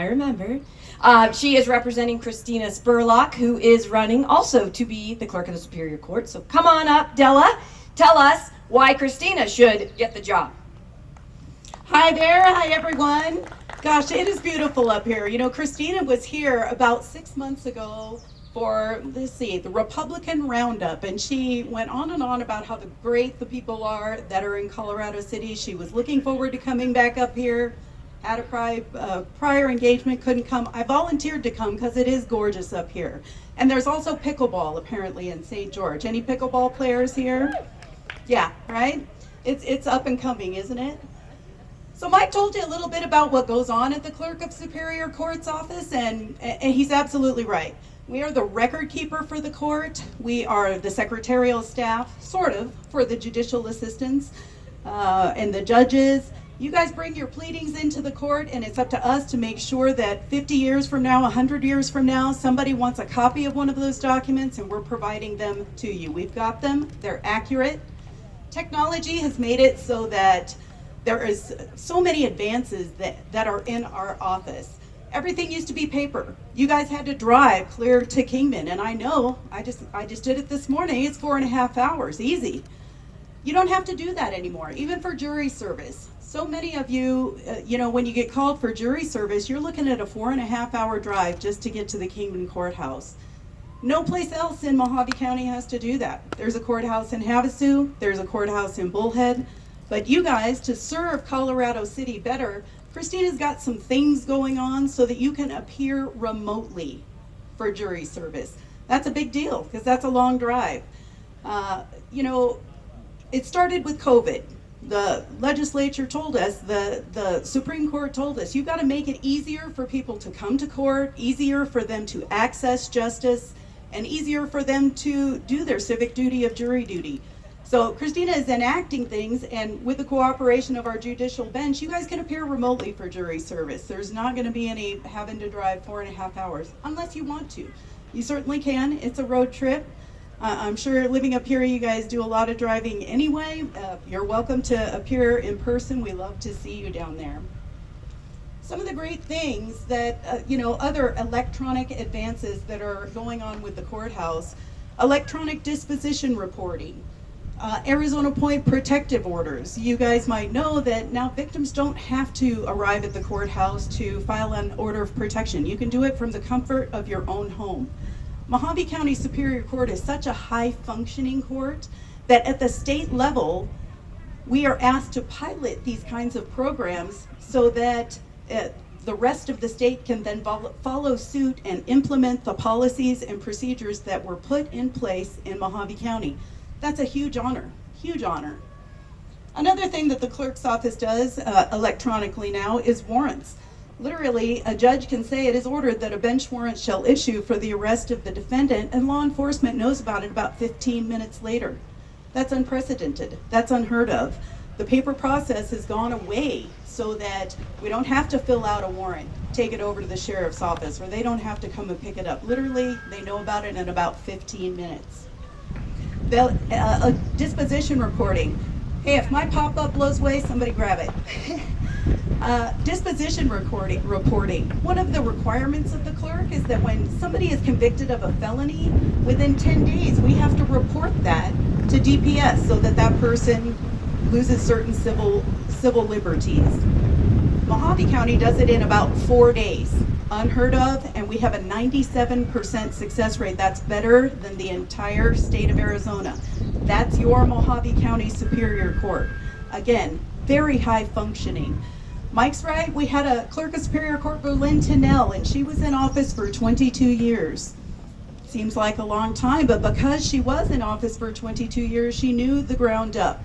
I remembered. She is representing Christina Spurlock, who is running also to be the clerk of the Superior Court. So come on up, Della. Tell us why Christina should get the job. Hi there. Hi, everyone. Gosh, it is beautiful up here. You know, Christina was here about 6 months ago for, the Republican Roundup, and she went on and on about how great the people are that are in Colorado City. She was looking forward to coming back up here. Had a prior engagement, couldn't come. I volunteered to come because it is gorgeous up here. And there's also pickleball apparently in St. George. Any pickleball players here? Yeah, right? It's up and coming, isn't it? So Mike told you a little bit about what goes on at the Clerk of Superior Court's office, and he's absolutely right. We are the record keeper for the court. We are the secretarial staff, sort of, for the judicial assistants and the judges. You guys bring your pleadings into the court, and it's up to us to make sure that 50 years from now, 100 years from now, somebody wants a copy of one of those documents, and we're providing them to you. We've got them. They're accurate. Technology has made it so that there is so many advances that are in our office. Everything used to be paper. You guys had to drive clear to Kingman, and I know, I just did it this morning. It's 4.5 hours, easy. You don't have to do that anymore, even for jury service. So many of you, when you get called for jury service, you're looking at a 4.5 hour drive just to get to the Kingman courthouse. No place else in Mohave County has to do that. There's a courthouse in Havasu, there's a courthouse in Bullhead, but you guys, to serve Colorado City better, Christina's got some things going on so that you can appear remotely for jury service. That's a big deal because that's a long drive. It started with COVID. The legislature told us, the Supreme Court told us, you've got to make it easier for people to come to court, easier for them to access justice, and easier for them to do their civic duty of jury duty. So Christina is enacting things, and with the cooperation of our judicial bench, you guys can appear remotely for jury service. There's not going to be any having to drive 4.5 hours, unless you want to. You certainly can. It's a road trip. I'm sure living up here, you guys do a lot of driving anyway. You're welcome to appear in person. We love to see you down there. Some of the great things that, other electronic advances that are going on with the courthouse, electronic disposition reporting, Arizona Point protective orders. You guys might know that now victims don't have to arrive at the courthouse to file an order of protection. You can do it from the comfort of your own home. Mohave County Superior Court is such a high-functioning court that at the state level, we are asked to pilot these kinds of programs so that the rest of the state can then follow suit and implement the policies and procedures that were put in place in Mohave County. That's a huge honor, huge honor. Another thing that the clerk's office does electronically now is warrants. Literally, a judge can say it is ordered that a bench warrant shall issue for the arrest of the defendant, and law enforcement knows about it about 15 minutes later. That's unprecedented. That's unheard of. The paper process has gone away so that we don't have to fill out a warrant, take it over to the sheriff's office, or they don't have to come and pick it up. Literally, they know about it in about 15 minutes. Disposition reporting. Hey, if my pop-up blows away, somebody grab it. Disposition reporting. One of the requirements of the clerk is that when somebody is convicted of a felony, within 10 days, we have to report that to DPS so that that person loses certain civil liberties. Mohave County does it in about 4 days. Unheard of, and we have a 97% success rate. That's better than the entire state of Arizona. That's your Mohave County Superior Court. Again, very high functioning. Mike's right, we had a clerk of Superior Court, Berlin Tennell, and she was in office for 22 years. Seems like a long time, but because she was in office for 22 years, she knew the ground up.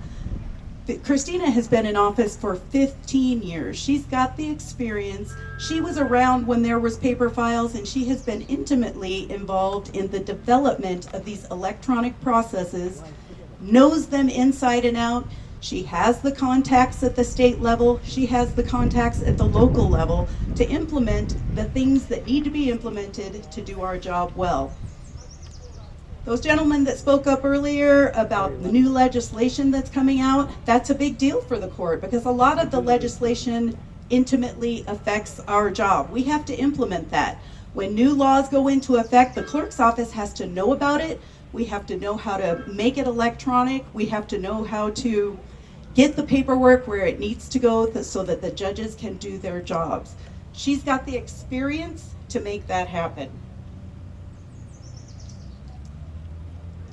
Christina has been in office for 15 years. She's got the experience. She was around when there was paper files, and she has been intimately involved in the development of these electronic processes, knows them inside and out. She has the contacts at the state level. She has the contacts at the local level to implement the things that need to be implemented to do our job well. Those gentlemen that spoke up earlier about the new legislation that's coming out, that's a big deal for the court because a lot of the legislation intimately affects our job. We have to implement that. When new laws go into effect, the clerk's office has to know about it. We have to know how to make it electronic. We have to know how to get the paperwork where it needs to go so that the judges can do their jobs. She's got the experience to make that happen.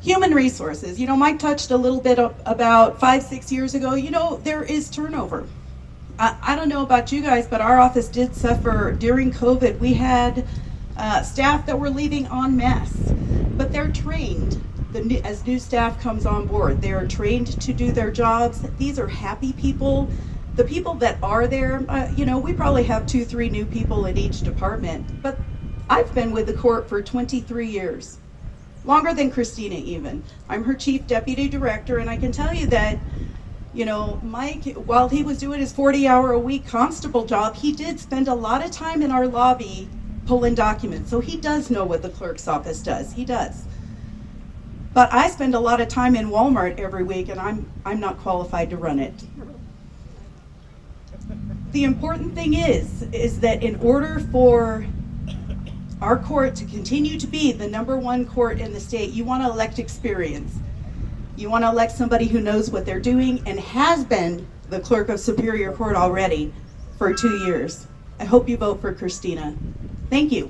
Human resources. Mike touched a little bit about 5-6 years ago. There is turnover. I don't know about you guys, but our office did suffer during COVID. We had staff that were leaving en masse, but they're trained. As new staff comes on board, they're trained to do their jobs. These are happy people. The people that are there, we probably have 2-3 new people in each department, but I've been with the court for 23 years. Longer than Christina even. I'm her chief deputy director, and I can tell you that, Mike, while he was doing his 40-hour-a-week constable job, he did spend a lot of time in our lobby pulling documents. So he does know what the clerk's office does. He does. But I spend a lot of time in Walmart every week, and I'm not qualified to run it. The important thing is that in order for our court to continue to be the #1 court in the state, you want to elect experience. You want to elect somebody who knows what they're doing and has been the clerk of Superior Court already for 2 years. I hope you vote for Christina. Thank you.